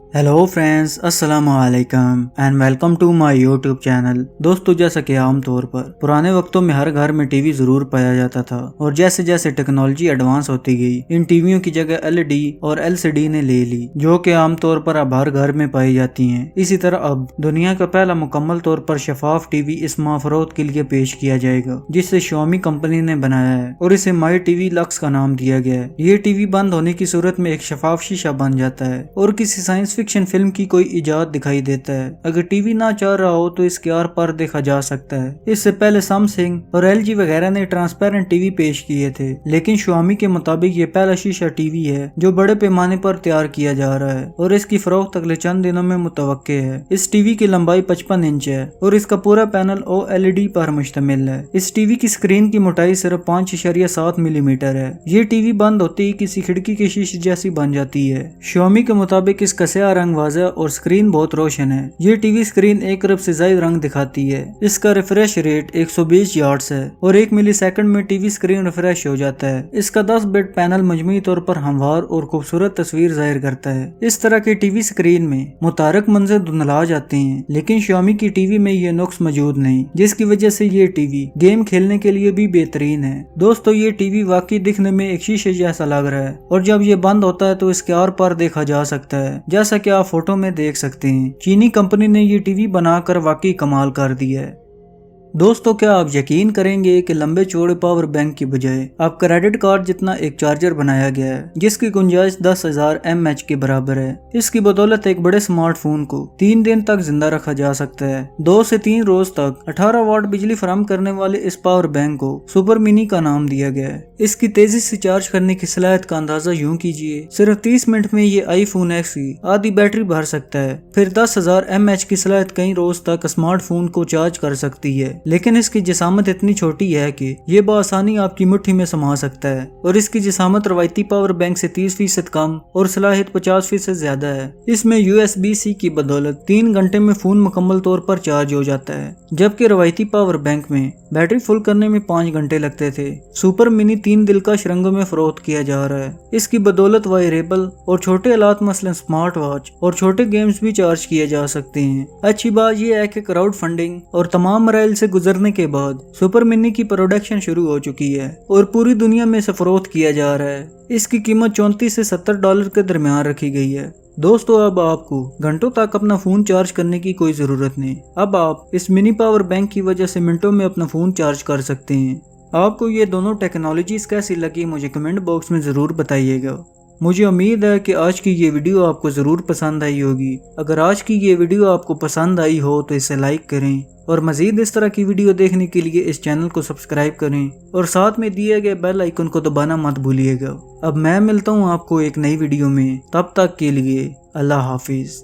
Hello friends, अस्सलाम वालेकुम and welcome to my YouTube channel. दोस्तों, जैसा कि आम तौर पर पुराने वक्तों में हर घर में टीवी जरूर पाया जाता था और जैसे जैसे टेक्नोलॉजी एडवांस होती गई इन टीवियों की जगह एलईडी और एलसीडी ने ले ली, जो कि आम तौर पर अब हर घर में पाई जाती हैं। इसी तरह अब दुनिया का पहला मुकम्मल तौर पर शफाफ टीवी इस माह फरोख्त के लिए पेश किया जाएगा, जिसे Xiaomi कंपनी ने बनाया है और इसे माई टीवी लक्स का नाम दिया गया है। ये टीवी बंद होने की सूरत में एक शफाफ शीशा बन जाता है और किसी साइंस फिक्शन फिल्म की कोई इजाद दिखाई देता है। अगर टीवी ना चाह रहा हो तो इसके आर पार देखा जा सकता है। इससे पहले सैमसंग और एलजी वगैरह ने ट्रांसपेरेंट टीवी पेश किए थे, लेकिन Xiaomi के मुताबिक ये पहला शीशा टीवी है जो बड़े पैमाने पर तैयार किया जा रहा है और इसकी फरोख्त अगले चंद दिनों में मुतवक्के है। इस टीवी की लंबाई 55 इंच है और इसका पूरा पैनल OLED पर मुश्तमिल है। इस टीवी की स्क्रीन की मोटाई सिर्फ 5.7 मिलीमीटर है। ये टीवी बंद होते ही किसी खिड़की के शीशे जैसी बन जाती है। Xiaomi के मुताबिक इसका स्याह रंग वाज़ेह और स्क्रीन बहुत रोशन है। ये टीवी स्क्रीन 1 अरब से ज्यादा रंग दिखाती है। इसका रिफ्रेश रेट 120 यार्ट्स है और 1 मिलीसेकंड में टीवी स्क्रीन रिफ्रेश हो जाता है। इसका 10 बिट पैनल मजमूई तौर पर हमवार और खूबसूरत तस्वीर जाहिर करता है। इस तरह के टीवी स्क्रीन में मुतारक मंजर धुंधला जाते हैं, लेकिन Xiaomi की टीवी में ये नुक्स मौजूद नहीं, जिसकी वजह से ये टीवी गेम खेलने के लिए भी बेहतरीन है। दोस्तों, ये टीवी वाकई दिखने में एक शीशे जैसा लग रहा है और जब ये बंद होता है तो इसके आर पार देखा जा सकता है, जैसा कि आप फोटो में देख सकते हैं। चीनी कंपनी ने ये टीवी बनाकर वाकई कमाल कर दिया है। दोस्तों, क्या आप यकीन करेंगे कि लंबे चौड़े पावर बैंक की बजाय आप क्रेडिट कार्ड जितना एक चार्जर बनाया गया है, जिसकी गुंजाइश 10,000 mAh के बराबर है। इसकी बदौलत एक बड़े स्मार्टफोन को 3 दिन तक जिंदा रखा जा सकता है। 2 से 3 रोज तक 18 वाट बिजली फराहम करने वाले इस पावर बैंक को सुपर मिनी का नाम दिया गया है। इसकी तेजी से चार्ज करने की सलाहियत का अंदाजा यूं कीजिए, सिर्फ 30 मिनट में ये iPhone X की आधी बैटरी भर सकता है। फिर 10,000 mAh की सलाहियत कई रोज तक स्मार्टफोन को चार्ज कर सकती है, लेकिन इसकी जिसामत इतनी छोटी है कि ये बआसानी आपकी मुट्ठी में समा सकता है और इसकी जिसामत रवायती पावर बैंक से 30% कम और सलाहियत 50% ज्यादा है। इसमें USB-C की बदौलत 3 घंटे में फोन मुकम्मल तौर पर चार्ज हो जाता है, जबकि रवायती पावर बैंक में बैटरी फुल करने में 5 घंटे लगते थे। सुपर मिनी 3 दिलकश रंगों में फरोख्त किया जा रहा है। इसकी बदौलत वायरेबल और छोटे आलात मसलन स्मार्ट वॉच और छोटे गेम्स भी चार्ज किए जा सकते हैं। अच्छी बात यह है कि क्राउड फंडिंग और तमाम मराइल से गुजरने के बाद सुपर मिनी की प्रोडक्शन शुरू हो चुकी है और पूरी दुनिया में इसे फरोख्त किया जा रहा है। इसकी कीमत $34 से $70 के दरमियान रखी गई है। दोस्तों, अब आपको घंटों तक अपना फोन चार्ज करने की कोई जरूरत नहीं। अब आप इस मिनी पावर बैंक की वजह से मिनटों में अपना फोन चार्ज कर सकते हैं। आपको ये दोनों टेक्नोलॉजीज कैसी लगी मुझे कमेंट बॉक्स में जरूर बताइएगा। मुझे उम्मीद है कि आज की ये वीडियो आपको जरूर पसंद आई होगी। अगर आज की ये वीडियो आपको पसंद आई हो तो इसे लाइक करें और मजीद इस तरह की वीडियो देखने के लिए इस चैनल को सब्सक्राइब करें और साथ में दिए गए बेल आइकन को दबाना मत भूलिएगा। अब मैं मिलता हूँ आपको एक नई वीडियो में, तब तक के लिए अल्लाह हाफिज।